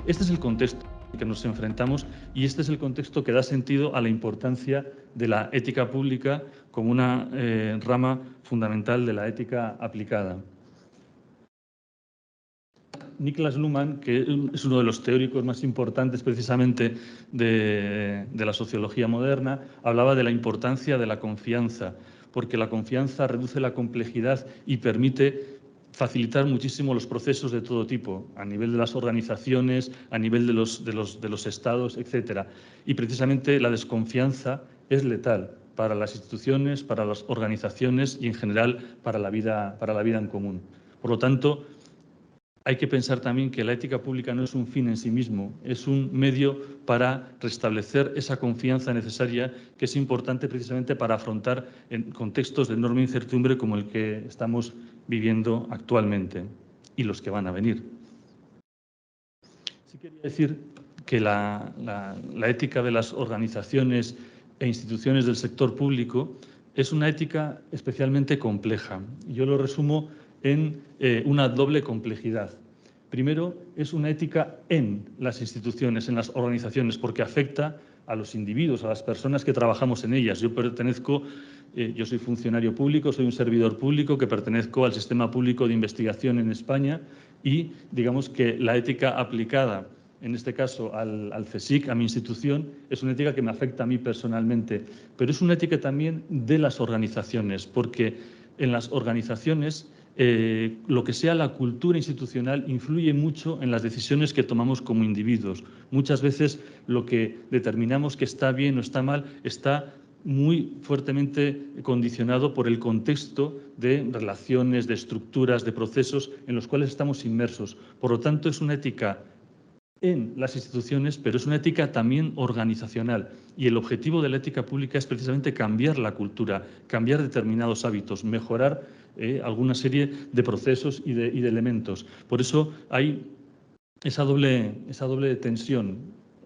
Este es el contexto en que nos enfrentamos y este es el contexto que da sentido a la importancia de la ética pública como una rama fundamental de la ética aplicada. Niklas Luhmann, que es uno de los teóricos más importantes precisamente de la sociología moderna, hablaba de la importancia de la confianza, porque la confianza reduce la complejidad y permite facilitar muchísimo los procesos de todo tipo, a nivel de las organizaciones, a nivel de los estados, etc. Y precisamente la desconfianza es letal para las instituciones, para las organizaciones y en general para la vida en común. Por lo tanto, hay que pensar también que la ética pública no es un fin en sí mismo, es un medio para restablecer esa confianza necesaria que es importante precisamente para afrontar en contextos de enorme incertidumbre como el que estamos viviendo actualmente y los que van a venir. Sí quería decir que la ética de las organizaciones e instituciones del sector público es una ética especialmente compleja. Yo lo resumo en una doble complejidad. Primero, es una ética en las instituciones, en las organizaciones, porque afecta a los individuos, a las personas que trabajamos en ellas. Yo soy funcionario público, soy un servidor público que pertenezco al sistema público de investigación en España y digamos que la ética aplicada, en este caso al CSIC, a mi institución, es una ética que me afecta a mí personalmente, pero es una ética también de las organizaciones, porque en las organizaciones lo que sea la cultura institucional influye mucho en las decisiones que tomamos como individuos. Muchas veces lo que determinamos que está bien o está mal está muy fuertemente condicionado por el contexto de relaciones, de estructuras, de procesos en los cuales estamos inmersos. Por lo tanto, es una ética en las instituciones, pero es una ética también organizacional. Y el objetivo de la ética pública es precisamente cambiar la cultura, cambiar determinados hábitos, mejorar alguna serie de procesos y de elementos. Por eso hay esa doble tensión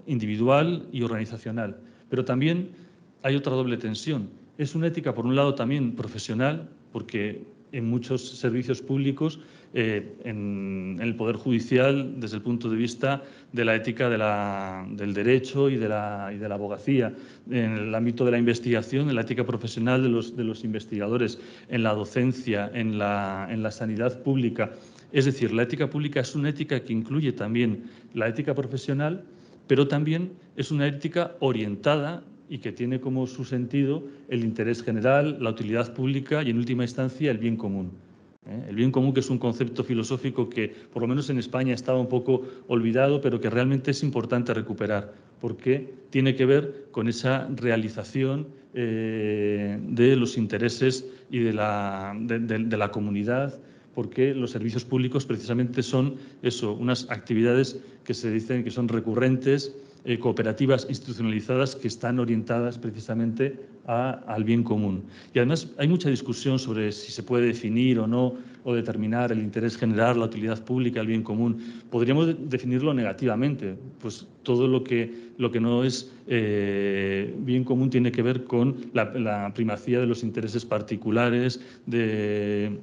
individual y organizacional. Pero también hay otra doble tensión. Es una ética, por un lado, también profesional, porque en muchos servicios públicos, en el Poder Judicial, desde el punto de vista de la ética del derecho y de la abogacía, en el ámbito de la investigación, en la ética profesional de los investigadores, en la docencia, en la sanidad pública. Es decir, la ética pública es una ética que incluye también la ética profesional, pero también es una ética orientada y que tiene como su sentido el interés general, la utilidad pública y, en última instancia, el bien común. El bien común, que es un concepto filosófico que, por lo menos en España, estaba un poco olvidado, pero que realmente es importante recuperar, porque tiene que ver con esa realización de los intereses y de la comunidad, porque los servicios públicos precisamente son eso, unas actividades que se dicen que son recurrentes, cooperativas institucionalizadas que están orientadas precisamente al bien común. Y además hay mucha discusión sobre si se puede definir o no, o determinar el interés general, la utilidad pública, el bien común. Podríamos definirlo negativamente, pues todo lo que no es bien común tiene que ver con la primacía de los intereses particulares, de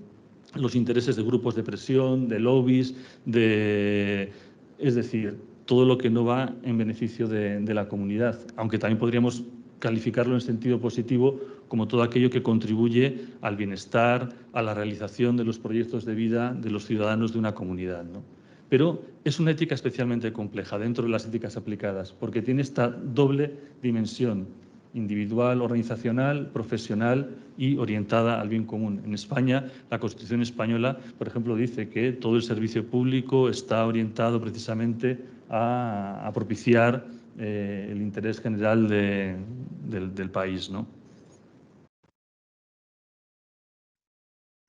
los intereses de grupos de presión, de lobbies, es decir, todo lo que no va en beneficio de la comunidad, aunque también podríamos calificarlo en sentido positivo como todo aquello que contribuye al bienestar, a la realización de los proyectos de vida de los ciudadanos de una comunidad, ¿no? Pero es una ética especialmente compleja dentro de las éticas aplicadas, porque tiene esta doble dimensión: individual, organizacional, profesional y orientada al bien común. En España, la Constitución española, por ejemplo, dice que todo el servicio público está orientado precisamente a propiciar el interés general del país, ¿no?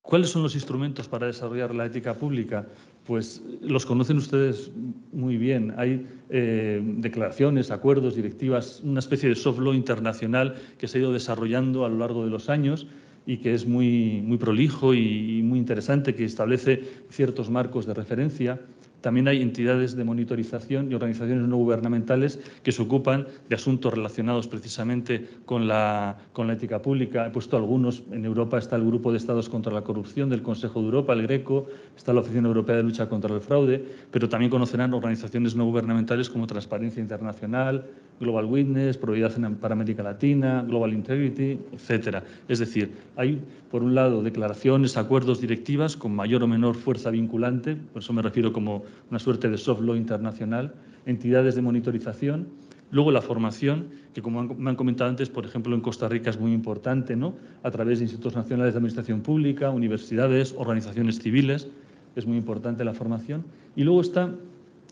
¿Cuáles son los instrumentos para desarrollar la ética pública? Pues los conocen ustedes muy bien. Hay declaraciones, acuerdos, directivas, una especie de soft law internacional que se ha ido desarrollando a lo largo de los años y que es muy prolijo y muy interesante, que establece ciertos marcos de referencia. También hay entidades de monitorización y organizaciones no gubernamentales que se ocupan de asuntos relacionados precisamente con la ética pública. He puesto algunos. En Europa está el Grupo de Estados contra la Corrupción del Consejo de Europa, el GRECO, está la Oficina Europea de Lucha contra el Fraude, pero también conocerán organizaciones no gubernamentales como Transparencia Internacional, Global Witness, Probidad para América Latina, Global Integrity, etcétera. Es decir, hay, por un lado, declaraciones, acuerdos, directivas con mayor o menor fuerza vinculante, por eso me refiero como una suerte de soft law internacional, entidades de monitorización. Luego la formación, que como me han comentado antes, por ejemplo, en Costa Rica es muy importante, ¿no? A través de institutos nacionales de administración pública, universidades, organizaciones civiles, es muy importante la formación. Y luego está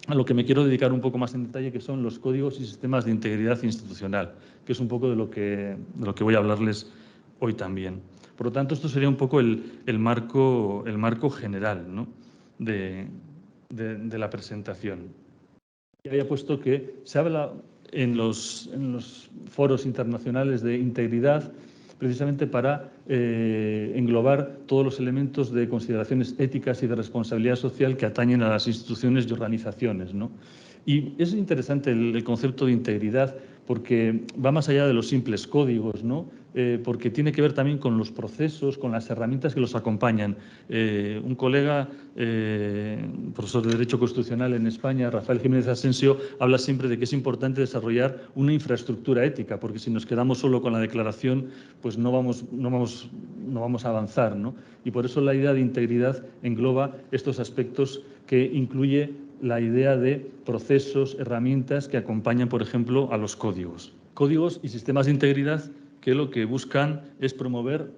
a lo que me quiero dedicar un poco más en detalle, que son los códigos y sistemas de integridad institucional, que es un poco de lo que voy a hablarles hoy también. Por lo tanto, esto sería un poco el marco general, ¿no? de la presentación. Y había puesto que se habla en los foros internacionales de integridad precisamente para englobar todos los elementos de consideraciones éticas y de responsabilidad social que atañen a las instituciones y organizaciones, ¿no? Y es interesante el concepto de integridad porque va más allá de los simples códigos, ¿no? Porque tiene que ver también con los procesos, con las herramientas que los acompañan. Un colega, profesor de Derecho Constitucional en España, Rafael Jiménez Asensio, habla siempre de que es importante desarrollar una infraestructura ética, porque si nos quedamos solo con la declaración, pues no vamos a avanzar, ¿no? Y por eso la idea de integridad engloba estos aspectos que incluye la idea de procesos, herramientas que acompañan, por ejemplo, a los códigos. Códigos y sistemas de integridad que lo que buscan es promover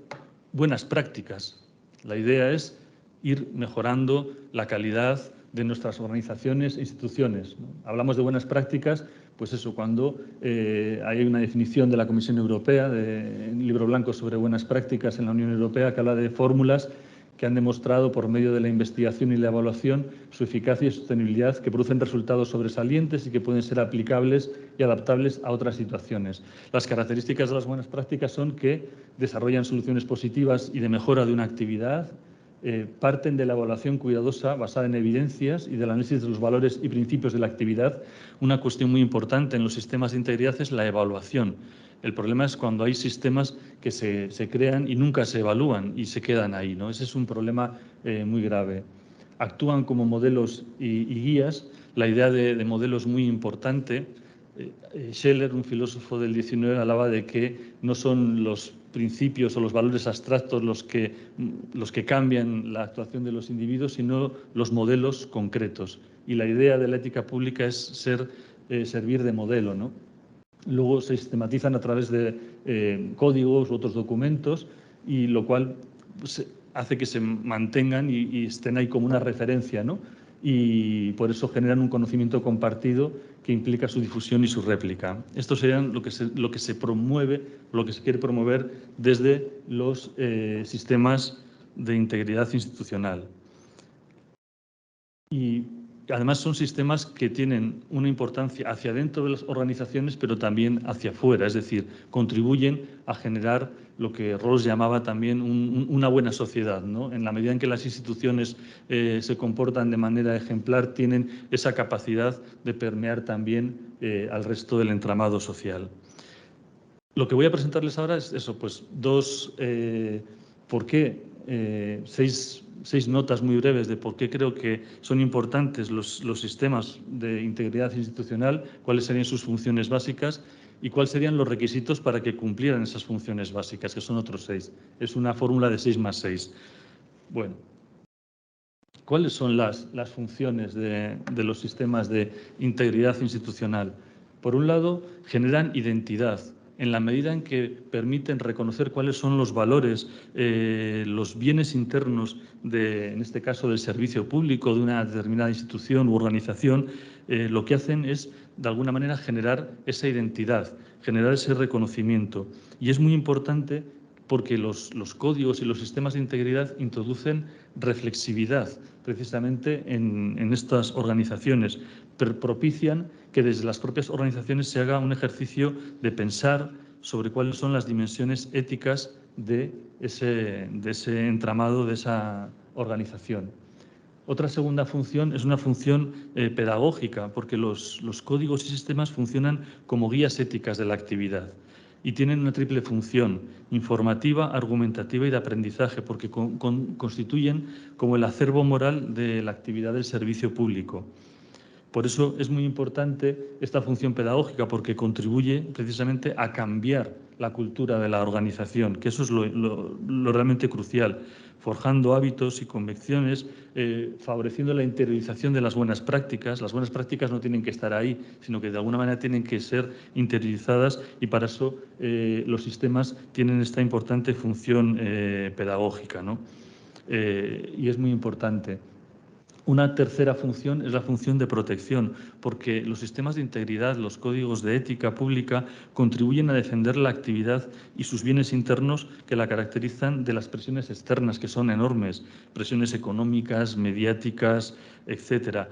buenas prácticas. La idea es ir mejorando la calidad de nuestras organizaciones e instituciones, ¿no? Hablamos de buenas prácticas, pues eso, cuando hay una definición de la Comisión Europea, de un libro blanco sobre buenas prácticas en la Unión Europea, que habla de fórmulas que han demostrado por medio de la investigación y la evaluación su eficacia y sostenibilidad, que producen resultados sobresalientes y que pueden ser aplicables y adaptables a otras situaciones. Las características de las buenas prácticas son que desarrollan soluciones positivas y de mejora de una actividad, parten de la evaluación cuidadosa basada en evidencias y del análisis de los valores y principios de la actividad. Una cuestión muy importante en los sistemas de integridad es la evaluación. El problema es cuando hay sistemas que se crean y nunca se evalúan y se quedan ahí, ¿no? Ese es un problema muy grave. Actúan como modelos y guías. La idea de modelos es muy importante. Scheller, un filósofo del XIX, hablaba de que no son los principios o los valores abstractos los que cambian la actuación de los individuos, sino los modelos concretos. Y la idea de la ética pública es servir de modelo, ¿no? Luego se sistematizan a través de códigos u otros documentos, y lo cual pues, hace que se mantengan y estén ahí como una referencia, ¿no? Y por eso generan un conocimiento compartido que implica su difusión y su réplica. Esto sería lo que se promueve, lo que se quiere promover desde los sistemas de integridad institucional. Y además son sistemas que tienen una importancia hacia dentro de las organizaciones, pero también hacia afuera, es decir, contribuyen a generar lo que Rawls llamaba también una buena sociedad, ¿no? En la medida en que las instituciones se comportan de manera ejemplar, tienen esa capacidad de permear también al resto del entramado social. Lo que voy a presentarles ahora es eso, pues seis notas muy breves de por qué creo que son importantes los sistemas de integridad institucional, cuáles serían sus funciones básicas y cuáles serían los requisitos para que cumplieran esas funciones básicas, que son otros 6. Es una fórmula de 6 más 6. Bueno, ¿cuáles son las funciones de los sistemas de integridad institucional? Por un lado, generan identidad, en la medida en que permiten reconocer cuáles son los valores, los bienes internos, en este caso del servicio público, de una determinada institución u organización. Lo que hacen es, de alguna manera, generar esa identidad, generar ese reconocimiento. Y es muy importante porque los códigos y los sistemas de integridad introducen reflexividad precisamente en estas organizaciones, propician que desde las propias organizaciones se haga un ejercicio de pensar sobre cuáles son las dimensiones éticas de ese entramado, de esa organización. Otra segunda función es una función pedagógica, porque los códigos y sistemas funcionan como guías éticas de la actividad y tienen una triple función: informativa, argumentativa y de aprendizaje, porque constituyen como el acervo moral de la actividad del servicio público. Por eso es muy importante esta función pedagógica, porque contribuye precisamente a cambiar la cultura de la organización, que eso es lo realmente crucial, forjando hábitos y convicciones, favoreciendo la interiorización de las buenas prácticas. Las buenas prácticas no tienen que estar ahí, sino que de alguna manera tienen que ser interiorizadas, y para eso los sistemas tienen esta importante función pedagógica, ¿no? Y es muy importante. Una tercera función es la función de protección, porque los sistemas de integridad, los códigos de ética pública, contribuyen a defender la actividad y sus bienes internos que la caracterizan de las presiones externas, que son enormes, presiones económicas, mediáticas, etcétera.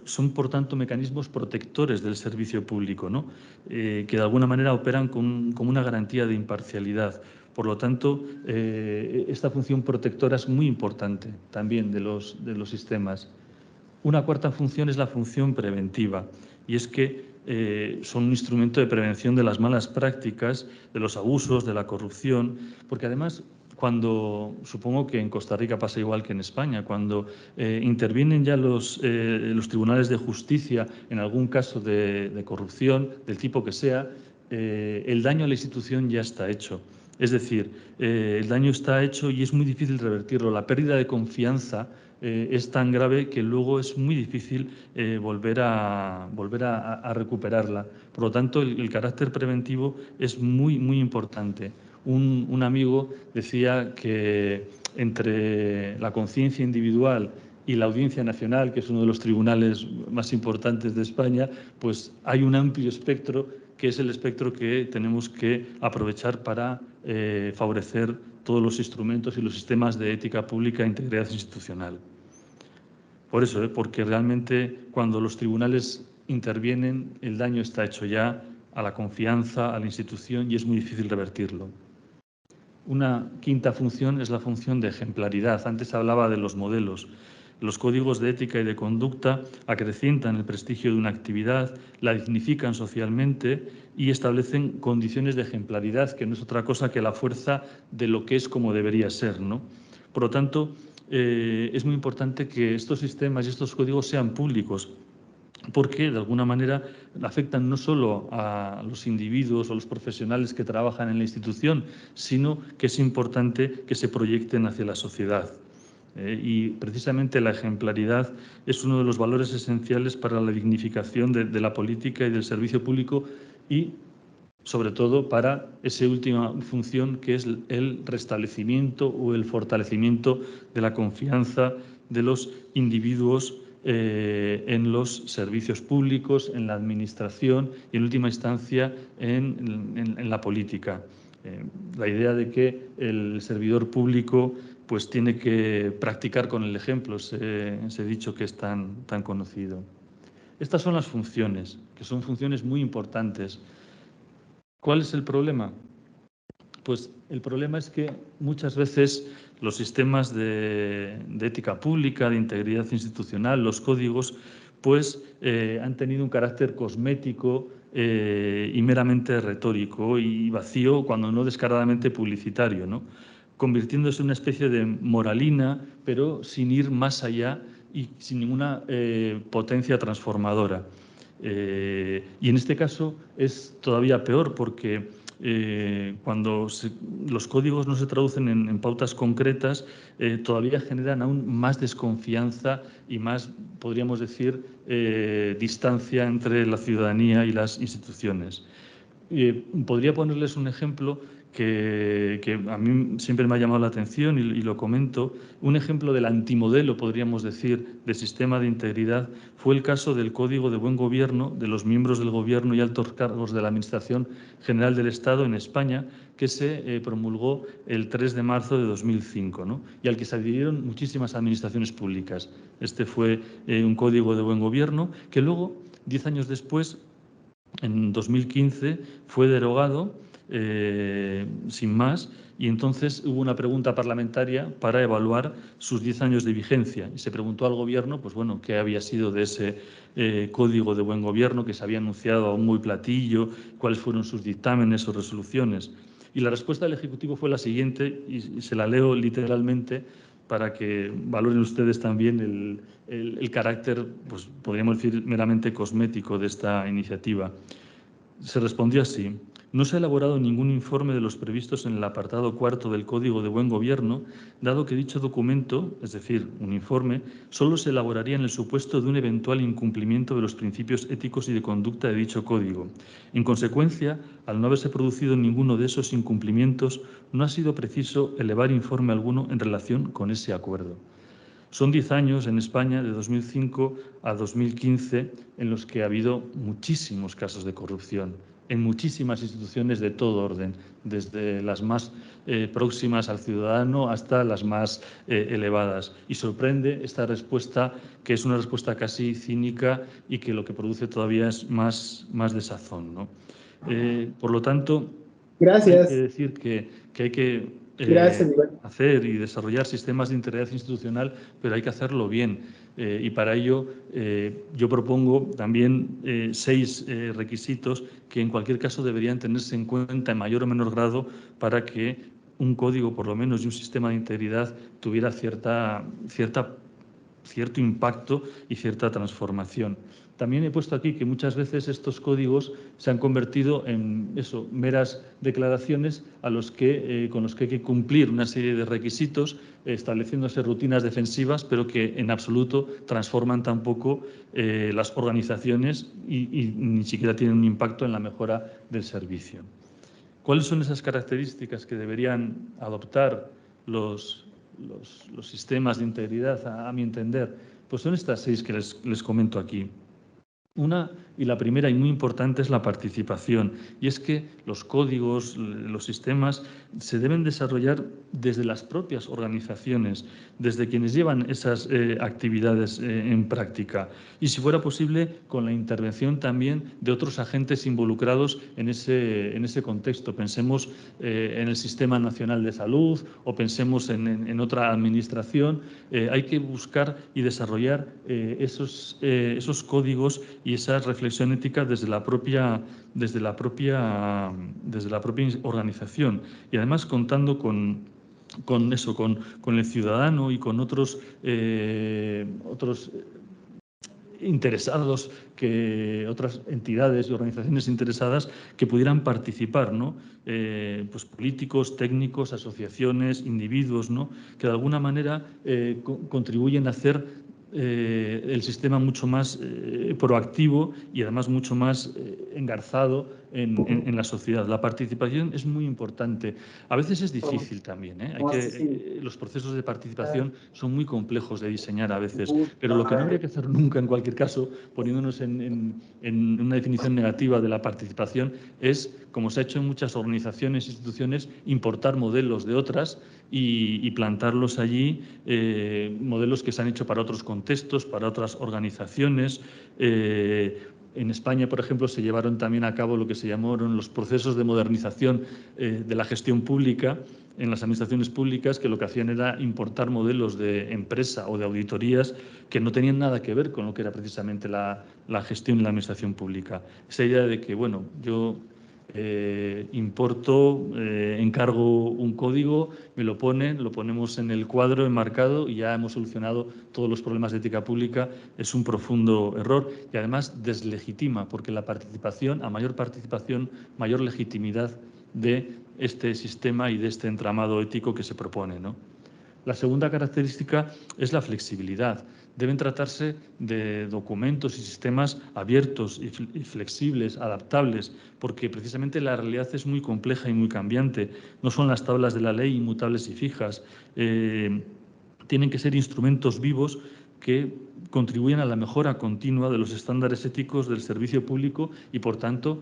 Son, por tanto, mecanismos protectores del servicio público, ¿no? Que de alguna manera operan como una garantía de imparcialidad. Por lo tanto, esta función protectora es muy importante también de los sistemas. Una cuarta función es la función preventiva, y es que son un instrumento de prevención de las malas prácticas, de los abusos, de la corrupción, porque además, supongo que en Costa Rica pasa igual que en España, cuando intervienen ya los tribunales de justicia en algún caso de corrupción, del tipo que sea, el daño a la institución ya está hecho. Es decir, el daño está hecho y es muy difícil revertirlo. La pérdida de confianza es tan grave que luego es muy difícil volver a recuperarla. Por lo tanto, el carácter preventivo es muy, muy importante. Un amigo decía que entre la conciencia individual y la Audiencia Nacional, que es uno de los tribunales más importantes de España, pues hay un amplio espectro, que es el espectro que tenemos que aprovechar para favorecer todos los instrumentos y los sistemas de ética pública e integridad institucional. Por eso, porque realmente cuando los tribunales intervienen, el daño está hecho ya a la confianza, a la institución, y es muy difícil revertirlo. Una quinta función es la función de ejemplaridad. Antes hablaba de los modelos. Los códigos de ética y de conducta acrecientan el prestigio de una actividad, la dignifican socialmente y establecen condiciones de ejemplaridad, que no es otra cosa que la fuerza de lo que es como debería ser, ¿no? Por lo tanto, es muy importante que estos sistemas y estos códigos sean públicos, porque de alguna manera afectan no solo a los individuos o los profesionales que trabajan en la institución, sino que es importante que se proyecten hacia la sociedad. Y precisamente la ejemplaridad es uno de los valores esenciales para la dignificación de la política y del servicio público, y sobre todo para esa última función, que es el restablecimiento o el fortalecimiento de la confianza de los individuos en los servicios públicos, en la administración y, en última instancia, en la política. La idea de que el servidor público pues tiene que practicar con el ejemplo, ese dicho que es tan conocido. Estas son las funciones, que son funciones muy importantes. ¿Cuál es el problema? Pues el problema es que muchas veces los sistemas de ética pública, de integridad institucional, los códigos, pues han tenido un carácter cosmético y meramente retórico y vacío, cuando no descaradamente publicitario, ¿no? Convirtiéndose en una especie de moralina, pero sin ir más allá y sin ninguna potencia transformadora. Y en este caso es todavía peor, porque cuando los códigos no se traducen en pautas concretas, todavía generan aún más desconfianza y más, podríamos decir, distancia entre la ciudadanía y las instituciones. Podría ponerles un ejemplo que a mí siempre me ha llamado la atención y lo comento. Un ejemplo del antimodelo, podríamos decir, de sistema de integridad fue el caso del Código de Buen Gobierno de los miembros del Gobierno y altos cargos de la Administración General del Estado en España, que se promulgó el 3 de marzo de 2005, ¿no? Y al que se adhirieron muchísimas administraciones públicas. Este fue un Código de Buen Gobierno que luego, 10 años después, en 2015, fue derogado sin más, y entonces hubo una pregunta parlamentaria para evaluar sus 10 años de vigencia y se preguntó al Gobierno, pues bueno, qué había sido de ese Código de Buen Gobierno que se había anunciado a un muy platillo, cuáles fueron sus dictámenes o resoluciones. Y la respuesta del Ejecutivo fue la siguiente, y se la leo literalmente para que valoren ustedes también el carácter, pues podríamos decir, meramente cosmético de esta iniciativa. Se respondió así: no se ha elaborado ningún informe de los previstos en el apartado 4 del Código de Buen Gobierno, dado que dicho documento, es decir, un informe, solo se elaboraría en el supuesto de un eventual incumplimiento de los principios éticos y de conducta de dicho código. En consecuencia, al no haberse producido ninguno de esos incumplimientos, no ha sido preciso elevar informe alguno en relación con ese acuerdo. Son 10 años en España, de 2005 a 2015, en los que ha habido muchísimos casos de corrupción en muchísimas instituciones de todo orden, desde las más próximas al ciudadano hasta las más elevadas. Y sorprende esta respuesta, que es una respuesta casi cínica y que lo que produce todavía es más desazón, ¿no? Por lo tanto, hay que decir que hay que hacer y desarrollar sistemas de integridad institucional, pero hay que hacerlo bien. Y para ello yo propongo también 6 requisitos que en cualquier caso deberían tenerse en cuenta en mayor o menor grado para que un código, por lo menos, y un sistema de integridad tuviera cierto impacto y cierta transformación. También he puesto aquí que muchas veces estos códigos se han convertido en meras declaraciones con los que hay que cumplir una serie de requisitos, estableciéndose rutinas defensivas, pero que en absoluto transforman tampoco las organizaciones y ni siquiera tienen un impacto en la mejora del servicio. ¿Cuáles son esas características que deberían adoptar los sistemas de integridad, a mi entender? Pues son estas 6 que les comento aquí. Una, y la primera y muy importante, es la participación. Y es que los códigos, los sistemas, se deben desarrollar desde las propias organizaciones, desde quienes llevan esas actividades en práctica. Y si fuera posible, con la intervención también de otros agentes involucrados en ese contexto. Pensemos en el Sistema Nacional de Salud o pensemos en otra administración. Hay que buscar y desarrollar esos códigos y esa reflexión ética desde la propia organización, y además contando con el ciudadano y con otros interesados, otras entidades y organizaciones interesadas que pudieran participar, ¿no? Pues políticos, técnicos, asociaciones, individuos, ¿no? Que de alguna manera contribuyen a hacer el sistema mucho más proactivo y además mucho más engarzado en la sociedad. La participación es muy importante. A veces es difícil también, ¿eh? Los procesos de participación son muy complejos de diseñar a veces, pero lo que no habría que hacer nunca, en cualquier caso, poniéndonos en una definición negativa de la participación, es, como se ha hecho en muchas organizaciones e instituciones, importar modelos de otras y plantarlos allí, modelos que se han hecho para otros contextos, para otras organizaciones. En España, por ejemplo, se llevaron también a cabo lo que se llamaron los procesos de modernización de la gestión pública en las administraciones públicas, que lo que hacían era importar modelos de empresa o de auditorías que no tenían nada que ver con lo que era precisamente la gestión y la administración pública. Esa idea de que, bueno, yo importo, encargo un código, me lo ponen, lo ponemos en el cuadro enmarcado y ya hemos solucionado todos los problemas de ética pública, es un profundo error y además deslegitima, porque la participación, a mayor participación, mayor legitimidad de este sistema y de este entramado ético que se propone, ¿no? La segunda característica es la flexibilidad. Deben tratarse de documentos y sistemas abiertos y flexibles, adaptables, porque precisamente la realidad es muy compleja y muy cambiante. No son las tablas de la ley inmutables y fijas. Tienen que ser instrumentos vivos que contribuyen a la mejora continua de los estándares éticos del servicio público y, por tanto,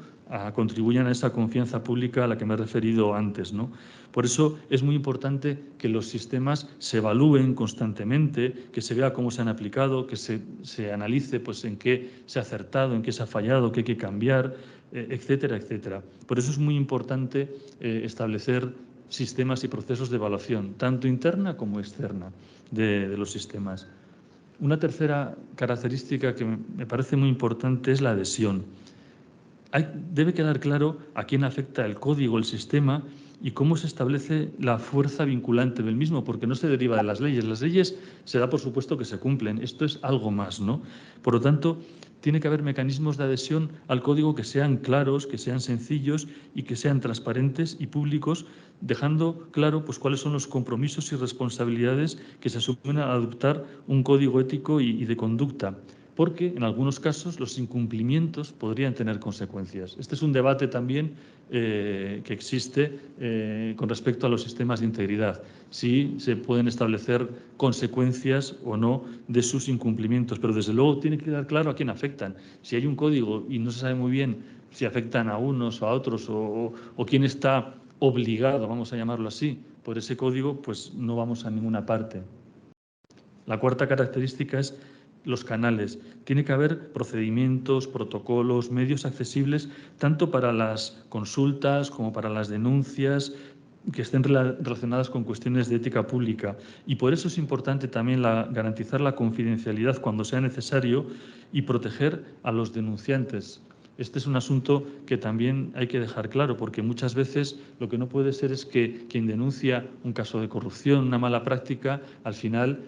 contribuyen a esa confianza pública a la que me he referido antes, ¿no? Por eso es muy importante que los sistemas se evalúen constantemente, que se vea cómo se han aplicado, que se analice pues, en qué se ha acertado, en qué se ha fallado, qué hay que cambiar. etcétera, etcétera. Por eso es muy importante establecer sistemas y procesos de evaluación, tanto interna como externa, de los sistemas. Una tercera característica que me parece muy importante es la adhesión. Debe quedar claro a quién afecta el código, el sistema, y cómo se establece la fuerza vinculante del mismo, porque no se deriva de las leyes. Las leyes se da por supuesto que se cumplen. Esto es algo más, ¿no? Por lo tanto, tiene que haber mecanismos de adhesión al código que sean claros, que sean sencillos y que sean transparentes y públicos, dejando claro pues, cuáles son los compromisos y responsabilidades que se asumen al adoptar un código ético y de conducta, porque en algunos casos los incumplimientos podrían tener consecuencias. Este es un debate también que existe con respecto a los sistemas de integridad, si se pueden establecer consecuencias o no de sus incumplimientos, pero desde luego tiene que quedar claro a quién afectan. Si hay un código y no se sabe muy bien si afectan a unos o a otros o quién está obligado, vamos a llamarlo así, por ese código, pues no vamos a ninguna parte. La cuarta característica es los canales. Tiene que haber procedimientos, protocolos, medios accesibles tanto para las consultas como para las denuncias que estén relacionadas con cuestiones de ética pública. Y por eso es importante también garantizar la confidencialidad cuando sea necesario y proteger a los denunciantes. Este es un asunto que también hay que dejar claro, porque muchas veces lo que no puede ser es que quien denuncia un caso de corrupción, una mala práctica, al final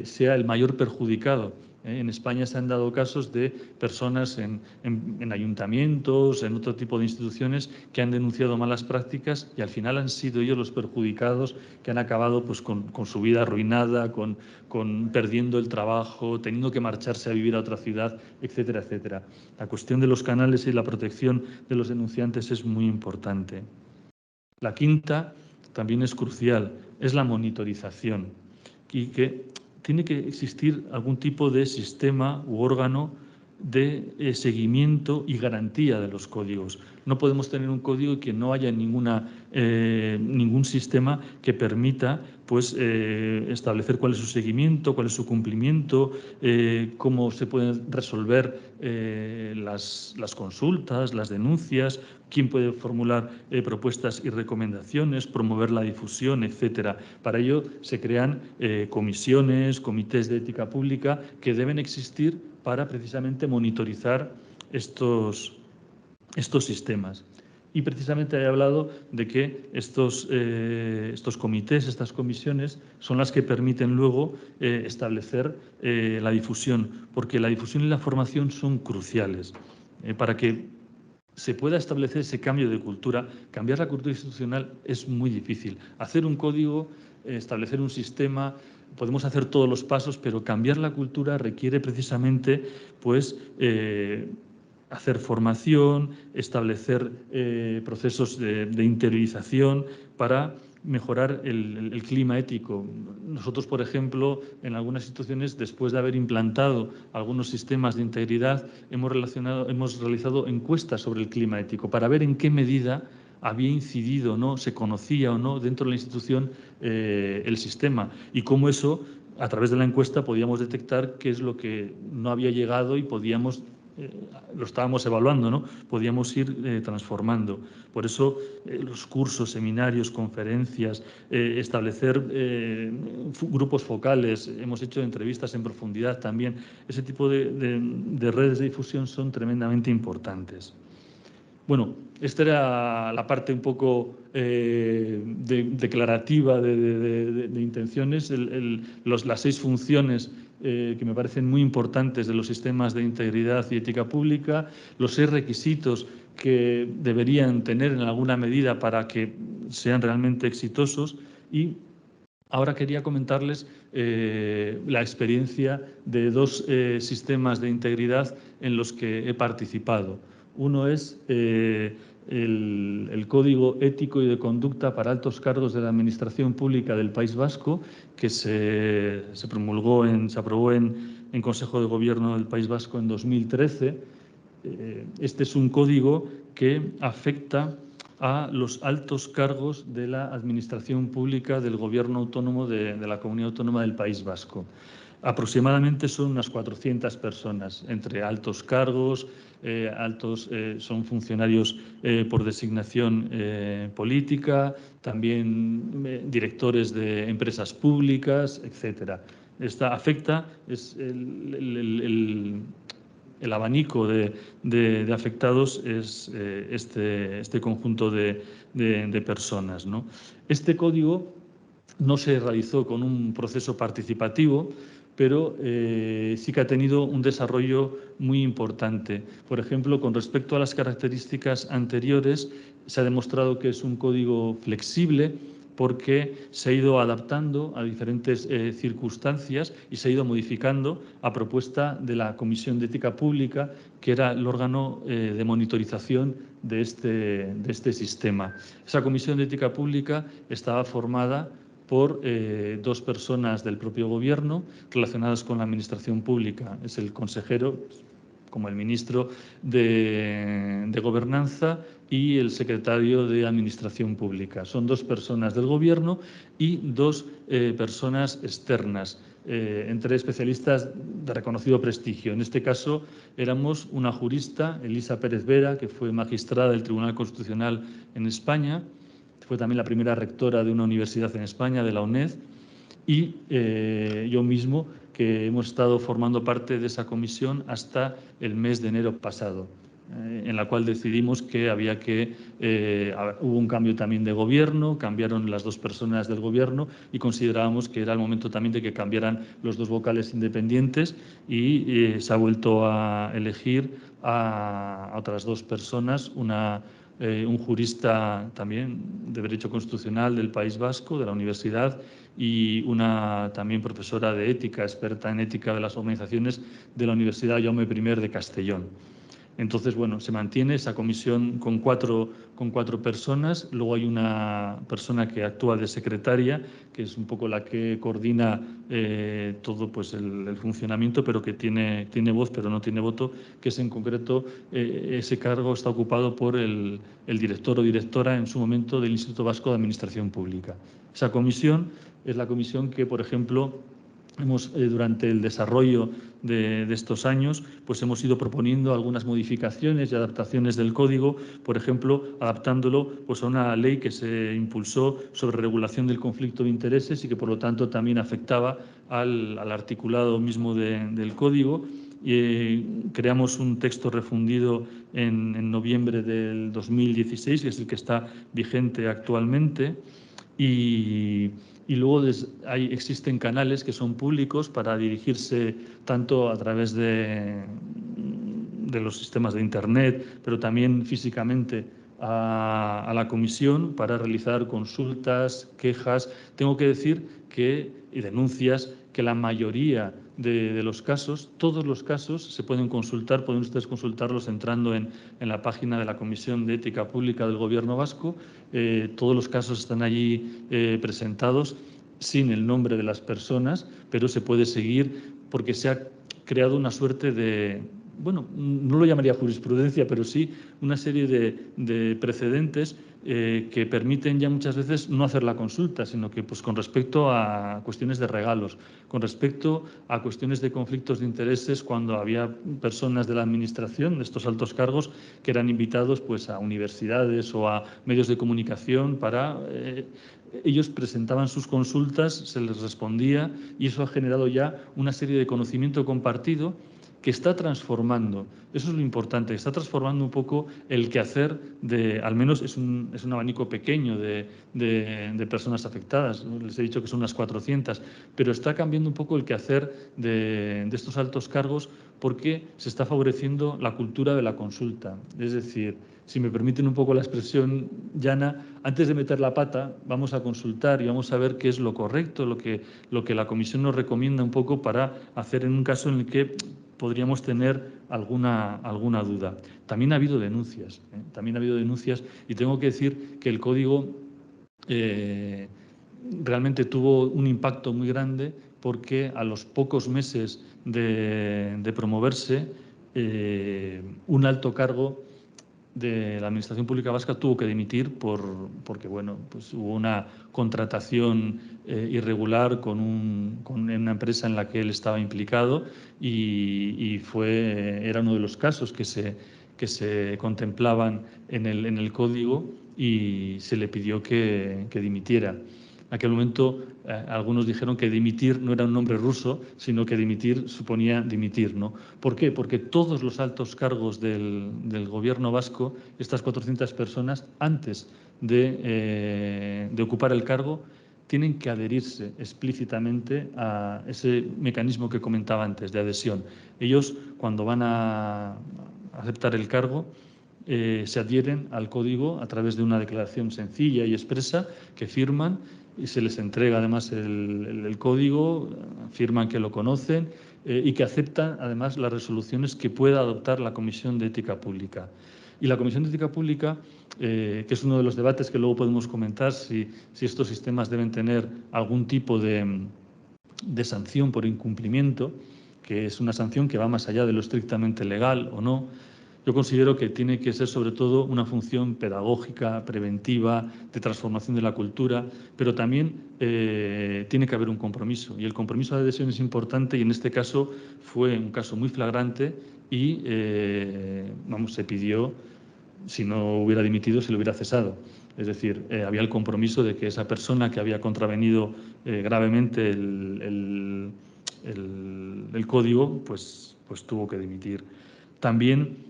sea el mayor perjudicado. En España se han dado casos de personas en ayuntamientos, en otro tipo de instituciones que han denunciado malas prácticas y al final han sido ellos los perjudicados, que han acabado pues, con su vida arruinada, perdiendo el trabajo, teniendo que marcharse a vivir a otra ciudad, etcétera, etcétera. La cuestión de los canales y la protección de los denunciantes es muy importante. La quinta también es crucial, es la monitorización, y que tiene que existir algún tipo de sistema u órgano de seguimiento y garantía de los códigos. No podemos tener un código y que no haya ningún sistema que permita pues, establecer cuál es su seguimiento, cuál es su cumplimiento, cómo se pueden resolver las consultas, las denuncias, quién puede formular propuestas y recomendaciones, promover la difusión, etcétera. Para ello se crean comisiones, comités de ética pública que deben existir para precisamente monitorizar estos sistemas. Y precisamente he hablado de que estos comités, estas comisiones, son las que permiten luego establecer la difusión, porque la difusión y la formación son cruciales para que se pueda establecer ese cambio de cultura. Cambiar la cultura institucional es muy difícil. Hacer un código, establecer un sistema, podemos hacer todos los pasos, pero cambiar la cultura requiere precisamente pues, hacer formación, establecer procesos de interiorización para mejorar el clima ético. Nosotros, por ejemplo, en algunas instituciones, después de haber implantado algunos sistemas de integridad, hemos realizado encuestas sobre el clima ético para ver en qué medida había incidido o no, se conocía o no dentro de la institución el sistema y cómo eso, a través de la encuesta, podíamos detectar qué es lo que no había llegado y podíamos lo estábamos evaluando, ¿no? Podíamos ir transformando. Por eso los cursos, seminarios, conferencias, establecer grupos focales, hemos hecho entrevistas en profundidad también. Ese tipo de redes de difusión son tremendamente importantes. Bueno, esta era la parte un poco declarativa de intenciones, las 6 funciones que me parecen muy importantes de los sistemas de integridad y ética pública, los 6 requisitos que deberían tener en alguna medida para que sean realmente exitosos y ahora quería comentarles la experiencia de 2 sistemas de integridad en los que he participado. Uno es el Código Ético y de Conducta para Altos Cargos de la Administración Pública del País Vasco, que se aprobó en Consejo de Gobierno del País Vasco en 2013. Este es un código que afecta a los altos cargos de la Administración Pública del Gobierno Autónomo de la Comunidad Autónoma del País Vasco. Aproximadamente son unas 400 personas, entre altos cargos, son funcionarios por designación política, también directores de empresas públicas, etcétera. Esta afecta, el abanico de afectados es este conjunto de personas, ¿no? Este código no se realizó con un proceso participativo, pero sí que ha tenido un desarrollo muy importante. Por ejemplo, con respecto a las características anteriores, se ha demostrado que es un código flexible porque se ha ido adaptando a diferentes circunstancias y se ha ido modificando a propuesta de la Comisión de Ética Pública, que era el órgano de monitorización de este sistema. Esa Comisión de Ética Pública estaba formada por dos personas del propio Gobierno relacionadas con la Administración Pública. Es el consejero, como el ministro de Gobernanza, y el secretario de Administración Pública. Son dos personas del Gobierno y dos personas externas, entre especialistas de reconocido prestigio. En este caso éramos una jurista, Elisa Pérez Vera, que fue magistrada del Tribunal Constitucional en España, fue también la primera rectora de una universidad en España, de la UNED, y yo mismo, que hemos estado formando parte de esa comisión hasta el mes de enero pasado, en la cual decidimos que hubo un cambio también de gobierno, cambiaron las dos personas del gobierno y considerábamos que era el momento también de que cambiaran los dos vocales independientes y se ha vuelto a elegir a otras dos personas, un jurista también de Derecho Constitucional del País Vasco, de la Universidad, y una también profesora de ética, experta en ética de las organizaciones de la Universidad Jaume I de Castellón. Entonces, bueno, se mantiene esa comisión con cuatro personas. Luego hay una persona que actúa de secretaria, que es un poco la que coordina todo pues, el funcionamiento, pero que tiene voz, pero no tiene voto, que es en concreto, ese cargo está ocupado por el director o directora en su momento del Instituto Vasco de Administración Pública. Esa comisión es la comisión que, por ejemplo, durante el desarrollo de estos años, pues hemos ido proponiendo algunas modificaciones y adaptaciones del código, por ejemplo, adaptándolo pues, a una ley que se impulsó sobre regulación del conflicto de intereses y que, por lo tanto, también afectaba al articulado mismo del código. Creamos un texto refundido en noviembre del 2016, que es el que está vigente actualmente. Y luego existen canales que son públicos para dirigirse tanto a través de los sistemas de Internet, pero también físicamente a la comisión para realizar consultas, quejas. Tengo que decir y denuncias, que la mayoría de los casos, todos los casos, se pueden consultar, pueden ustedes consultarlos entrando en la página de la Comisión de Ética Pública del Gobierno Vasco. Todos los casos están allí presentados sin el nombre de las personas, pero se puede seguir porque se ha creado una suerte de, bueno, no lo llamaría jurisprudencia, pero sí una serie de precedentes que permiten ya muchas veces no hacer la consulta, sino que pues, con respecto a cuestiones de regalos, con respecto a cuestiones de conflictos de intereses, cuando había personas de la Administración, de estos altos cargos, que eran invitados pues, a universidades o a medios de comunicación para... ellos presentaban sus consultas, se les respondía y eso ha generado ya una serie de conocimiento compartido que está transformando, eso es lo importante, está transformando un poco el quehacer al menos es un abanico pequeño de personas afectadas, les he dicho que son unas 400, pero está cambiando un poco el quehacer de estos altos cargos porque se está favoreciendo la cultura de la consulta. Es decir, si me permiten un poco la expresión llana, antes de meter la pata vamos a consultar y vamos a ver qué es lo correcto, lo que la comisión nos recomienda un poco para hacer en un caso en el que podríamos tener alguna duda. También ha habido denuncias, y tengo que decir que el código realmente tuvo un impacto muy grande porque a los pocos meses de promoverse, un alto cargo de la Administración Pública Vasca tuvo que dimitir porque bueno, pues hubo una contratación irregular con una empresa en la que él estaba implicado y era uno de los casos que se contemplaban en el código y se le pidió que dimitiera. En aquel momento algunos dijeron que dimitir no era un nombre ruso, sino que dimitir suponía dimitir, ¿no? ¿Por qué? Porque todos los altos cargos del gobierno vasco, estas 400 personas, antes de ocupar el cargo, tienen que adherirse explícitamente a ese mecanismo que comentaba antes, de adhesión. Ellos, cuando van a aceptar el cargo, se adhieren al código a través de una declaración sencilla y expresa que firman y se les entrega además el código, firman que lo conocen y que aceptan además las resoluciones que pueda adoptar la Comisión de Ética Pública. Y la Comisión de Ética Pública, que es uno de los debates que luego podemos comentar, si estos sistemas deben tener algún tipo de sanción por incumplimiento, que es una sanción que va más allá de lo estrictamente legal o no. Yo considero que tiene que ser sobre todo una función pedagógica, preventiva, de transformación de la cultura, pero también tiene que haber un compromiso. Y el compromiso de adhesión es importante y en este caso fue un caso muy flagrante y se pidió, si no hubiera dimitido, se le hubiera cesado. Es decir, había el compromiso de que esa persona que había contravenido gravemente el código, pues tuvo que dimitir. También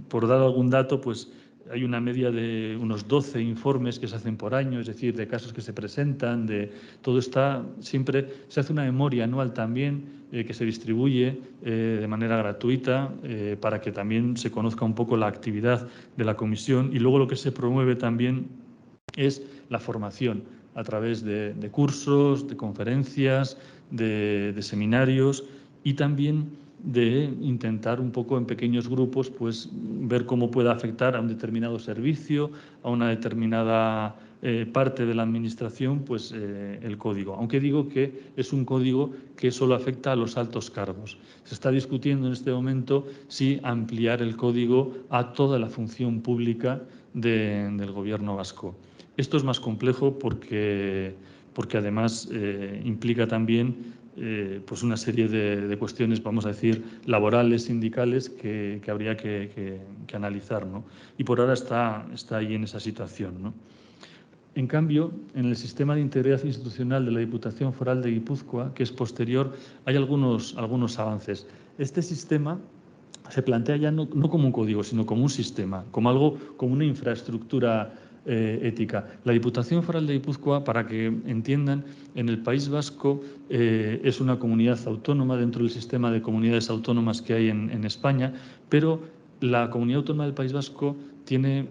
por dar algún dato, pues hay una media de unos 12 informes que se hacen por año, es decir, de casos que se presentan, todo está siempre, se hace una memoria anual también que se distribuye de manera gratuita para que también se conozca un poco la actividad de la comisión y luego lo que se promueve también es la formación a través de cursos, de conferencias, de seminarios y también de intentar un poco en pequeños grupos pues ver cómo puede afectar a un determinado servicio, a una determinada parte de la administración, pues el código. Aunque digo que es un código que solo afecta a los altos cargos. Se está discutiendo en este momento si ampliar el código a toda la función pública del gobierno vasco. Esto es más complejo porque además implica también pues una serie de cuestiones, vamos a decir, laborales, sindicales, que habría que analizar, ¿no? Y por ahora está ahí en esa situación, ¿no? En cambio, en el sistema de integridad institucional de la Diputación Foral de Guipúzcoa, que es posterior, hay algunos avances. Este sistema se plantea ya no como un código, sino como un sistema, como una infraestructura ética. La Diputación Foral de Guipúzcoa, para que entiendan, en el País Vasco es una comunidad autónoma dentro del sistema de comunidades autónomas que hay en España, pero la Comunidad Autónoma del País Vasco tiene,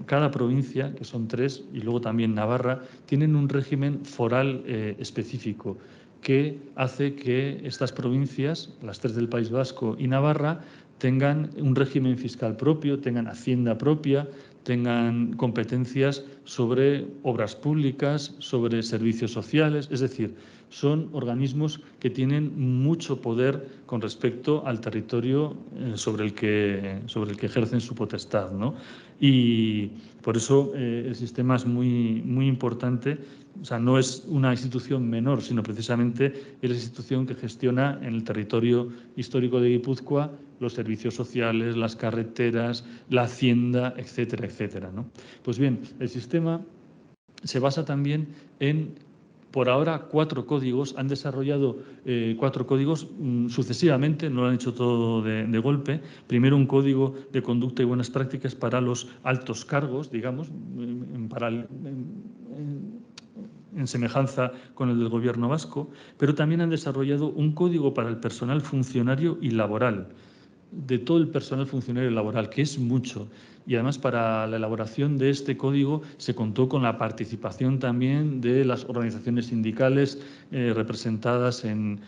cada provincia, que son 3, y luego también Navarra, tienen un régimen foral específico que hace que estas provincias, las 3 del País Vasco y Navarra, tengan un régimen fiscal propio, tengan hacienda propia, tengan competencias sobre obras públicas, sobre servicios sociales, es decir, son organismos que tienen mucho poder con respecto al territorio sobre el que ejercen su potestad, ¿no? Y por eso el sistema es muy, muy importante. O sea, no es una institución menor, sino precisamente es la institución que gestiona en el territorio histórico de Guipúzcoa los servicios sociales, las carreteras, la hacienda, etcétera, etcétera, ¿no? Pues bien, el sistema se basa también en, por ahora, 4 códigos. Han desarrollado 4 códigos sucesivamente, no lo han hecho todo de golpe. Primero un código de conducta y buenas prácticas para los altos cargos, digamos, en semejanza con el del gobierno vasco, pero también han desarrollado un código para el personal funcionario y laboral, de todo el personal funcionario y laboral, que es mucho. Y además para la elaboración de este código se contó con la participación también de las organizaciones sindicales representadas entre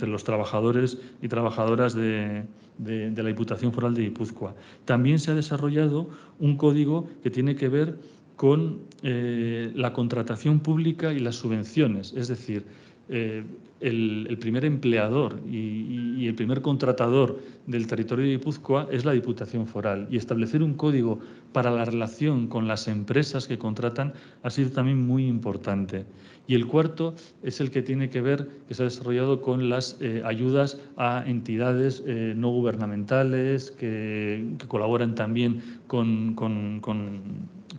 los trabajadores y trabajadoras de la Diputación Foral de Guipúzcoa. También se ha desarrollado un código que tiene que ver con la contratación pública y las subvenciones, es decir, el primer empleador y el primer contratador del territorio de Guipúzcoa es la Diputación Foral, y establecer un código para la relación con las empresas que contratan ha sido también muy importante. Y el cuarto es el que tiene que ver, que se ha desarrollado con las ayudas a entidades no gubernamentales que colaboran también con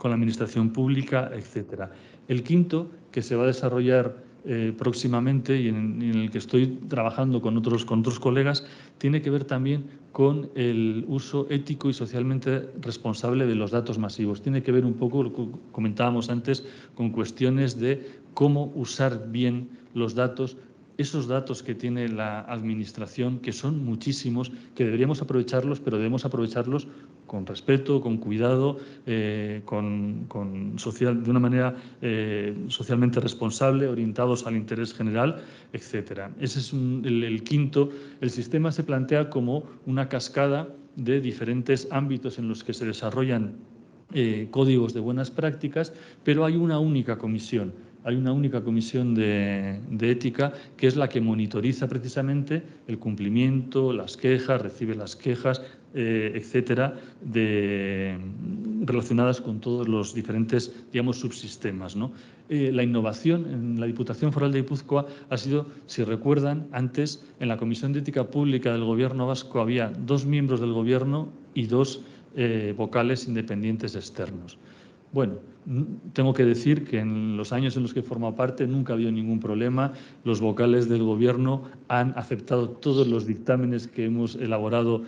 la administración pública, etcétera. El quinto, que se va a desarrollar próximamente y en el que estoy trabajando con otros colegas, tiene que ver también con el uso ético y socialmente responsable de los datos masivos. Tiene que ver un poco, lo que comentábamos antes, con cuestiones de cómo usar bien los datos, esos datos que tiene la Administración, que son muchísimos, que deberíamos aprovecharlos, pero debemos aprovecharlos con respeto, con cuidado, de una manera socialmente responsable, orientados al interés general, etcétera. Ese es el quinto. El sistema se plantea como una cascada de diferentes ámbitos en los que se desarrollan códigos de buenas prácticas, pero hay una única comisión. Hay una única comisión de ética que es la que monitoriza precisamente el cumplimiento, las quejas, recibe las quejas, etcétera, relacionadas con todos los diferentes, digamos, subsistemas, ¿no? La innovación en la Diputación Foral de Guipúzcoa ha sido, si recuerdan, antes en la Comisión de Ética Pública del Gobierno vasco había 2 miembros del Gobierno y 2 vocales independientes externos. Bueno, tengo que decir que en los años en los que he formado parte nunca ha habido ningún problema. Los vocales del Gobierno han aceptado todos los dictámenes que hemos elaborado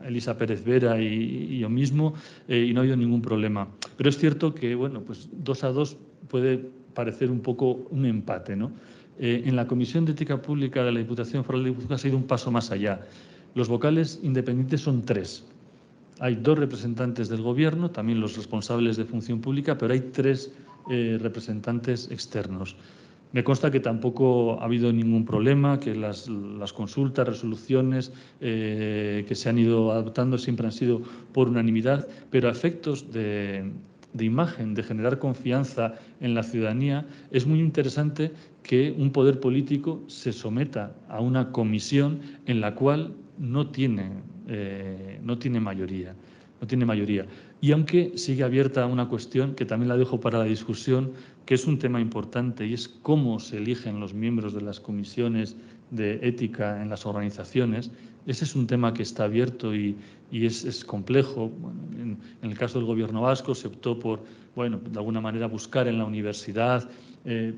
Elisa Pérez Vera y yo mismo, y no ha habido ningún problema. Pero es cierto que, bueno, pues 2 a 2 puede parecer un poco un empate, ¿no? En la Comisión de Ética Pública de la Diputación Foral de Guipúzcoa ha ido un paso más allá. Los vocales independientes son 3. Hay 2 representantes del Gobierno, también los responsables de función pública, pero hay 3 representantes externos. Me consta que tampoco ha habido ningún problema, que las consultas, resoluciones que se han ido adoptando siempre han sido por unanimidad, pero a efectos de imagen, de generar confianza en la ciudadanía, es muy interesante que un poder político se someta a una comisión en la cual no tiene mayoría. Y aunque sigue abierta una cuestión, que también la dejo para la discusión, que es un tema importante, y es cómo se eligen los miembros de las comisiones de ética en las organizaciones. Ese es un tema que está abierto y es complejo. Bueno, en el caso del Gobierno vasco se optó por, bueno, de alguna manera buscar en la universidad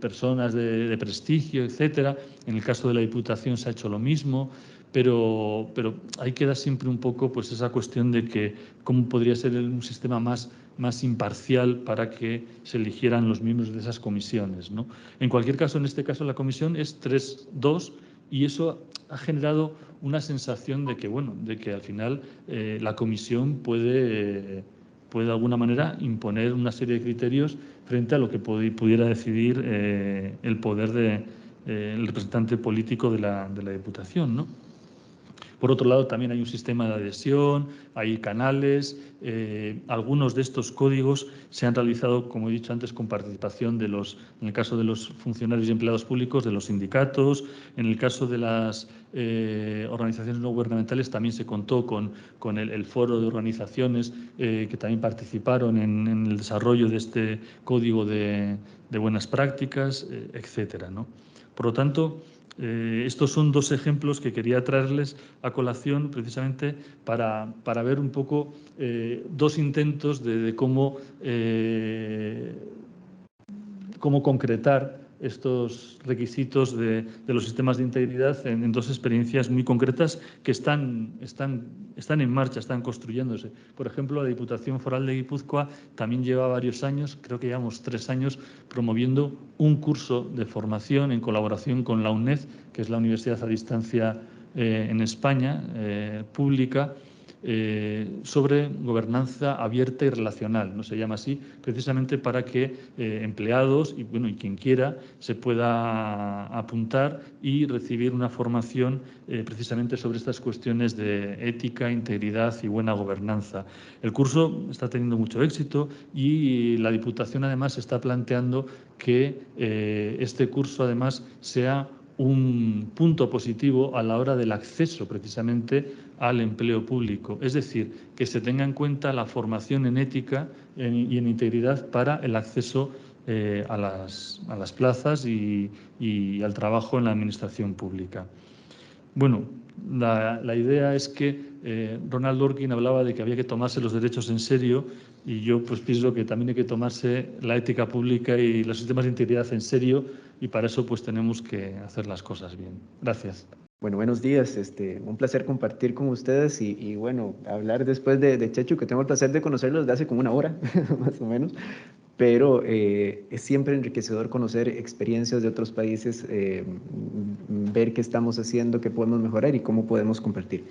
personas de prestigio, etcétera. En el caso de la Diputación se ha hecho lo mismo. Pero ahí queda siempre un poco pues esa cuestión de que cómo podría ser un sistema más imparcial para que se eligieran los miembros de esas comisiones, ¿no? En cualquier caso, en este caso la comisión es 3-2 y eso ha generado una sensación de que, bueno, de que al final la comisión puede de alguna manera imponer una serie de criterios frente a lo que pudiera decidir el poder el representante político de la Diputación, ¿no? Por otro lado, también hay un sistema de adhesión, hay canales. Algunos de estos códigos se han realizado, como he dicho antes, con participación en el caso de los funcionarios y empleados públicos, de los sindicatos. En el caso de las organizaciones no gubernamentales también se contó con el foro de organizaciones que también participaron en el desarrollo de este código de buenas prácticas, etcétera, ¿no? Por lo tanto, estos son 2 ejemplos que quería traerles a colación precisamente para ver un poco 2 intentos de cómo concretar estos requisitos de los sistemas de integridad en 2 experiencias muy concretas que están en marcha, están construyéndose. Por ejemplo, la Diputación Foral de Guipúzcoa también lleva varios años, creo que llevamos 3 años, promoviendo un curso de formación en colaboración con la UNED, que es la Universidad a Distancia en España, pública, sobre gobernanza abierta y relacional, no se llama así, precisamente para que empleados y quien quiera se pueda apuntar y recibir una formación precisamente sobre estas cuestiones de ética, integridad y buena gobernanza. El curso está teniendo mucho éxito y la Diputación además está planteando que este curso además sea un punto positivo a la hora del acceso precisamente al empleo público. Es decir, que se tenga en cuenta la formación en ética y en integridad para el acceso a las plazas y al trabajo en la administración pública. Bueno, la idea es que Ronald Dworkin hablaba de que había que tomarse los derechos en serio y yo pues pienso que también hay que tomarse la ética pública y los sistemas de integridad en serio y para eso pues tenemos que hacer las cosas bien. Gracias. Bueno, buenos días. Un placer compartir con ustedes y bueno, hablar después de Chechu, que tengo el placer de conocerlo desde hace como una hora, más o menos. Pero es siempre enriquecedor conocer experiencias de otros países, ver qué estamos haciendo, qué podemos mejorar y cómo podemos compartir.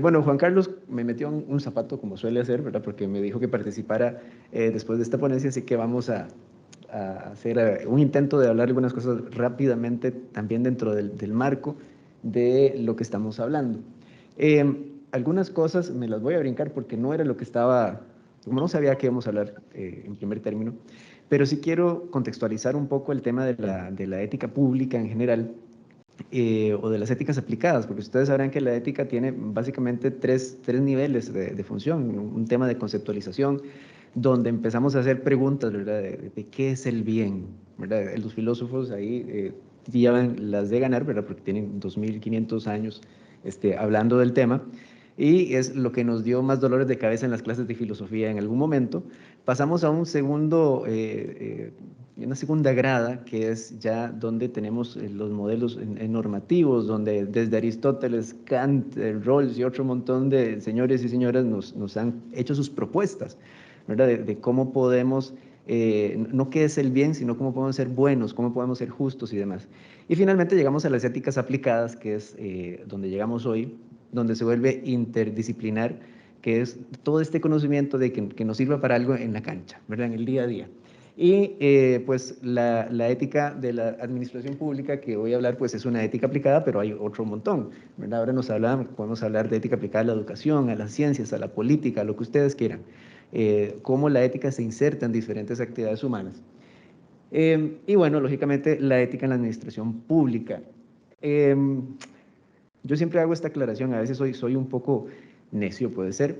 Bueno, Juan Carlos me metió un zapato, como suele hacer, ¿verdad? Porque me dijo que participara después de esta ponencia, así que vamos a hacer un intento de hablar algunas cosas rápidamente, también dentro del marco de lo que estamos hablando. Algunas cosas me las voy a brincar porque no era lo que estaba, como no sabía que íbamos a hablar en primer término, pero sí quiero contextualizar un poco el tema de la ética pública en general, o de las éticas aplicadas, porque ustedes sabrán que la ética tiene básicamente tres niveles de función, un tema de conceptualización, donde empezamos a hacer preguntas, ¿verdad? De qué es el bien, ¿verdad? Los filósofos ahí llevan las de ganar, ¿verdad? Porque tienen 2500 años hablando del tema, y es lo que nos dio más dolores de cabeza en las clases de filosofía en algún momento. Pasamos a un segundo, una segunda grada, que es ya donde tenemos los modelos normativos, donde desde Aristóteles, Kant, Rawls y otro montón de señores y señoras nos han hecho sus propuestas, ¿verdad? De cómo podemos, no qué es el bien, sino cómo podemos ser buenos, cómo podemos ser justos y demás. Y finalmente llegamos a las éticas aplicadas, que es donde llegamos hoy, donde se vuelve interdisciplinar, que es todo este conocimiento de que nos sirva para algo en la cancha, ¿verdad? En el día a día. Y pues la ética de la administración pública que voy a hablar pues es una ética aplicada, pero hay otro montón, ¿verdad? Ahora podemos hablar de ética aplicada a la educación, a las ciencias, a la política, a lo que ustedes quieran, cómo la ética se inserta en diferentes actividades humanas. Y bueno, lógicamente la ética en la administración pública. Yo siempre hago esta aclaración, a veces soy un poco necio, puede ser,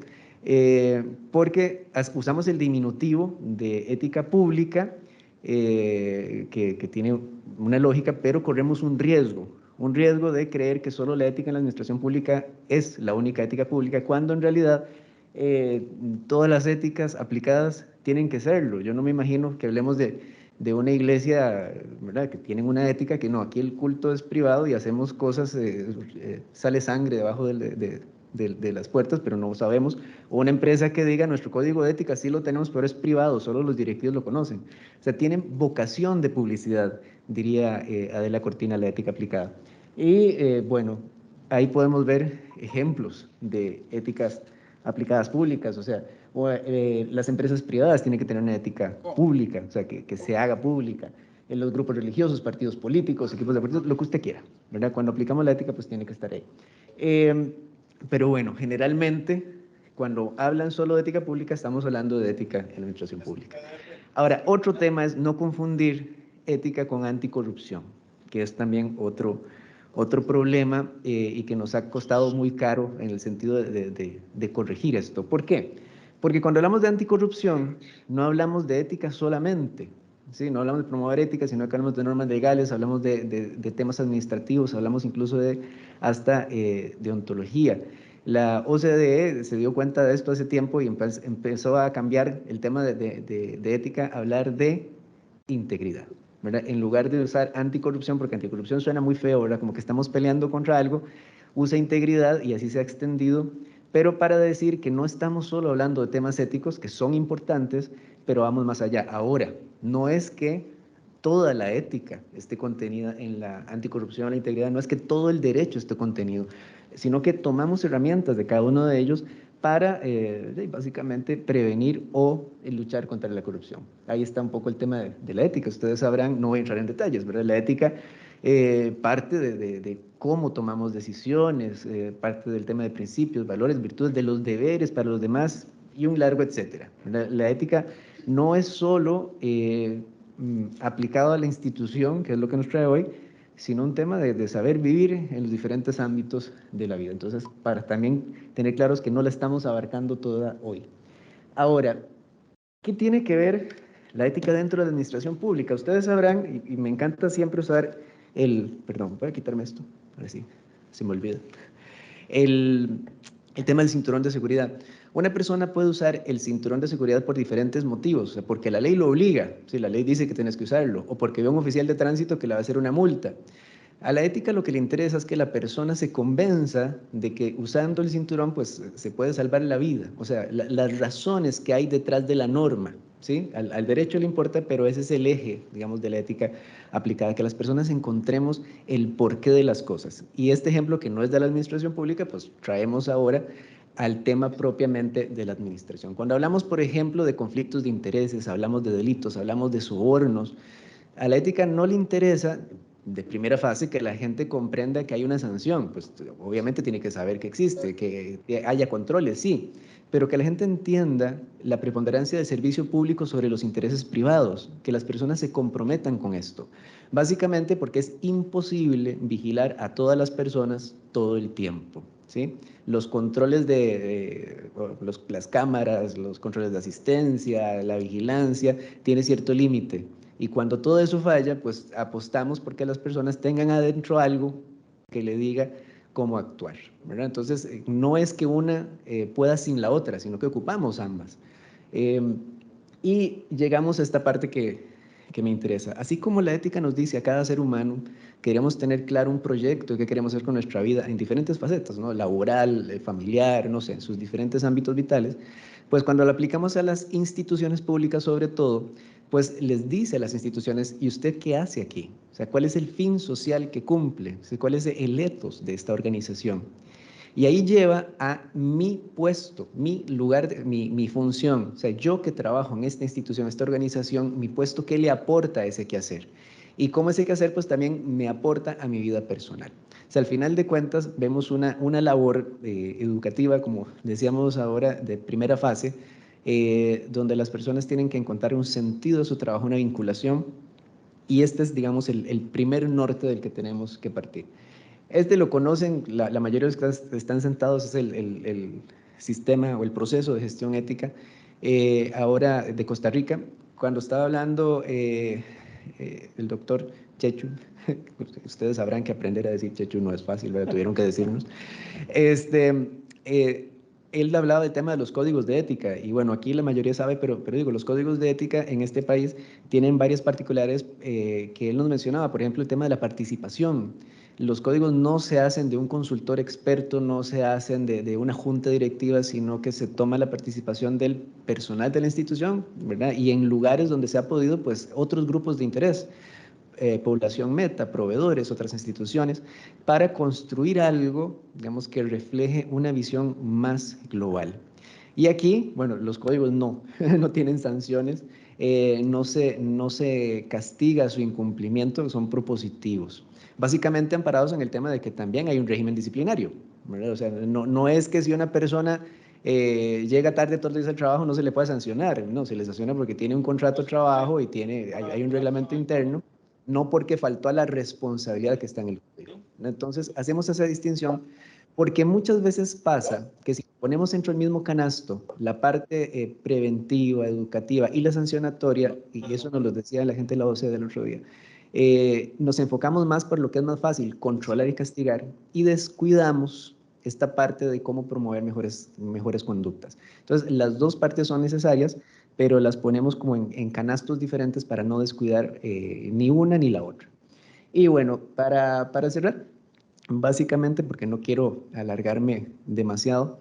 porque usamos el diminutivo de ética pública, que tiene una lógica, pero corremos un riesgo de creer que solo la ética en la administración pública es la única ética pública, cuando en realidad todas las éticas aplicadas tienen que serlo. Yo no me imagino que hablemos de una iglesia, ¿verdad?, que tienen una ética que no, aquí el culto es privado y hacemos cosas, sale sangre debajo de las puertas, pero no sabemos, o una empresa que diga nuestro código de ética sí lo tenemos, pero es privado, solo los directivos lo conocen. O sea, tienen vocación de publicidad, diría Adela Cortina, la ética aplicada. Y bueno, ahí podemos ver ejemplos de éticas aplicadas públicas, o sea, las empresas privadas tienen que tener una ética pública, o sea, que se haga pública. En los grupos religiosos, partidos políticos, equipos deportivos, lo que usted quiera, ¿verdad? Cuando aplicamos la ética, pues tiene que estar ahí. Pero bueno, generalmente, cuando hablan solo de ética pública, estamos hablando de ética en la administración pública. Ahora, otro tema es no confundir ética con anticorrupción, que es también otro problema y que nos ha costado muy caro en el sentido de corregir esto. ¿Por qué? Porque cuando hablamos de anticorrupción, no hablamos de ética solamente, ¿sí? No hablamos de promover ética, sino que hablamos de normas legales, hablamos de temas administrativos, hablamos incluso hasta de ontología. La OCDE se dio cuenta de esto hace tiempo y empezó a cambiar el tema de ética, a hablar de integridad, ¿verdad? En lugar de usar anticorrupción, porque anticorrupción suena muy feo, ¿verdad? Como que estamos peleando contra algo, usa integridad y así se ha extendido, pero para decir que no estamos solo hablando de temas éticos, que son importantes, pero vamos más allá. Ahora, no es que toda la ética esté contenida en la anticorrupción, la integridad, no es que todo el derecho esté contenido, sino que tomamos herramientas de cada uno de ellos para básicamente prevenir o luchar contra la corrupción. Ahí está un poco el tema de la ética. Ustedes sabrán, no voy a entrar en detalles, ¿verdad? La ética parte de cómo tomamos decisiones, parte del tema de principios, valores, virtudes, de los deberes para los demás y un largo etcétera. La ética no es solo aplicado a la institución, que es lo que nos trae hoy, sino un tema de saber vivir en los diferentes ámbitos de la vida. Entonces, para también tener claros que no la estamos abarcando toda hoy. Ahora, ¿qué tiene que ver la ética dentro de la administración pública? Ustedes sabrán, y me encanta siempre usar perdón, voy a quitarme esto, ahora sí, se me olvida. El tema del cinturón de seguridad. Una persona puede usar el cinturón de seguridad por diferentes motivos, o sea, porque la ley lo obliga, si la ley dice que tienes que usarlo, o porque ve a un oficial de tránsito que le va a hacer una multa. A la ética lo que le interesa es que la persona se convenza de que usando el cinturón pues se puede salvar la vida, o sea, las razones que hay detrás de la norma, ¿sí? Al derecho le importa, pero ese es el eje, digamos, de la ética aplicada, que las personas encontremos el porqué de las cosas. Y este ejemplo, que no es de la administración pública, pues traemos ahora al tema propiamente de la administración. Cuando hablamos, por ejemplo, de conflictos de intereses, hablamos de delitos, hablamos de sobornos, a la ética no le interesa de primera fase que la gente comprenda que hay una sanción, pues obviamente tiene que saber que existe, que haya controles, sí, pero que la gente entienda la preponderancia del servicio público sobre los intereses privados, que las personas se comprometan con esto, básicamente porque es imposible vigilar a todas las personas todo el tiempo, ¿sí? Los controles las cámaras, los controles de asistencia, la vigilancia, tiene cierto límite. Y cuando todo eso falla, pues apostamos porque las personas tengan adentro algo que le diga cómo actuar, ¿verdad? Entonces, no es que una pueda sin la otra, sino que ocupamos ambas. Y llegamos a esta parte que me interesa. Así como la ética nos dice a cada ser humano, queremos tener claro un proyecto que queremos hacer con nuestra vida en diferentes facetas, ¿no? Laboral, familiar, no sé, en sus diferentes ámbitos vitales, pues cuando lo aplicamos a las instituciones públicas sobre todo, pues les dice a las instituciones, ¿y usted qué hace aquí? O sea, ¿cuál es el fin social que cumple? ¿Cuál es el ethos de esta organización? Y ahí lleva a mi puesto, mi lugar, mi función. O sea, yo que trabajo en esta institución, esta organización, mi puesto, ¿qué le aporta a ese quehacer? Y cómo ese quehacer, pues también me aporta a mi vida personal. O sea, al final de cuentas, vemos una labor educativa, como decíamos ahora, de primera fase, donde las personas tienen que encontrar un sentido de su trabajo, una vinculación, y este es, digamos, el primer norte del que tenemos que partir. Este lo conocen, la mayoría de los que están sentados, es el sistema o el proceso de gestión ética ahora de Costa Rica. Cuando estaba hablando el doctor Chechu, ustedes sabrán que aprender a decir Chechu no es fácil, ¿verdad? Tuvieron que decirnos. Él hablaba del tema de los códigos de ética, y bueno, aquí la mayoría sabe, pero digo, los códigos de ética en este país tienen varias particulares que él nos mencionaba, por ejemplo, el tema de la participación. Los códigos no se hacen de un consultor experto, no se hacen de una junta directiva, sino que se toma la participación del personal de la institución, ¿verdad? Y en lugares donde se ha podido, pues, otros grupos de interés. Población meta, proveedores, otras instituciones, para construir algo, digamos, que refleje una visión más global. Y aquí, bueno, los códigos no tienen sanciones, no se castiga su incumplimiento, son propositivos. Básicamente amparados en el tema de que también hay un régimen disciplinario, ¿verdad? O sea, no es que si una persona llega tarde todos los días al trabajo no se le puede sancionar, no, se le sanciona porque tiene un contrato de trabajo y hay un reglamento interno, no porque faltó a la responsabilidad que está en el código. Entonces, hacemos esa distinción porque muchas veces pasa que si ponemos dentro del mismo canasto la parte preventiva, educativa y la sancionatoria, y eso nos lo decía la gente de la OCDE del otro día, nos enfocamos más por lo que es más fácil, controlar y castigar, y descuidamos esta parte de cómo promover mejores conductas. Entonces, las dos partes son necesarias, pero las ponemos como en canastos diferentes para no descuidar ni una ni la otra. Y bueno, para cerrar, básicamente, porque no quiero alargarme demasiado,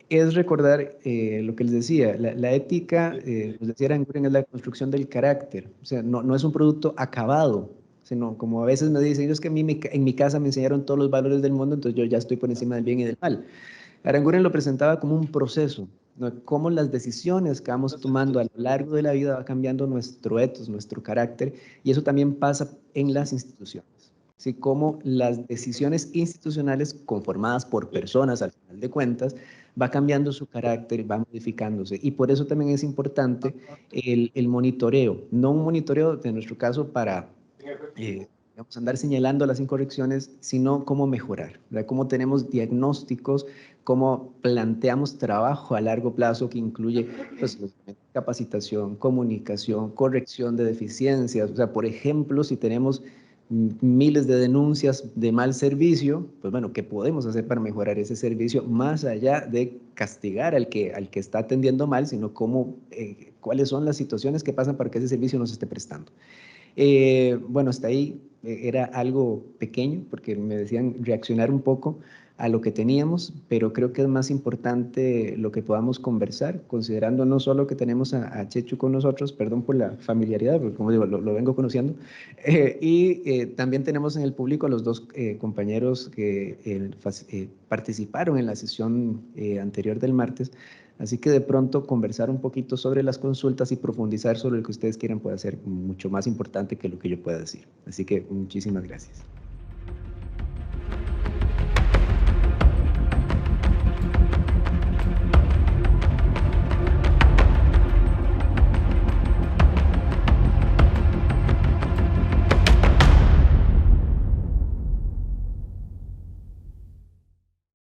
es recordar lo que les decía, la ética, les decía Aranguren, es la construcción del carácter, o sea, no es un producto acabado, sino como a veces me dicen, es que a mí en mi casa me enseñaron todos los valores del mundo, entonces yo ya estoy por encima del bien y del mal. Aranguren lo presentaba como un proceso, ¿no? Cómo las decisiones que vamos tomando a lo largo de la vida va cambiando nuestro ethos, nuestro carácter, y eso también pasa en las instituciones. ¿Sí? Cómo las decisiones institucionales conformadas por personas, al final de cuentas, va cambiando su carácter, va modificándose. Y por eso también es importante el monitoreo, no un monitoreo, en nuestro caso, para digamos, andar señalando las incorrecciones, sino cómo mejorar, ¿verdad? Cómo tenemos diagnósticos, cómo planteamos trabajo a largo plazo que incluye pues, capacitación, comunicación, corrección de deficiencias. O sea, por ejemplo, si tenemos miles de denuncias de mal servicio, pues bueno, ¿qué podemos hacer para mejorar ese servicio más allá de castigar al que está atendiendo mal, sino cómo, cuáles son las situaciones que pasan para que ese servicio no se esté prestando? Bueno, hasta ahí era algo pequeño porque me decían reaccionar un poco a lo que teníamos, pero creo que es más importante lo que podamos conversar, considerando no solo que tenemos a Chechu con nosotros, perdón por la familiaridad, porque como digo, lo vengo conociendo, también tenemos en el público a los dos compañeros que participaron en la sesión anterior del martes. Así que de pronto conversar un poquito sobre las consultas y profundizar sobre lo que ustedes quieran puede ser mucho más importante que lo que yo pueda decir. Así que muchísimas gracias.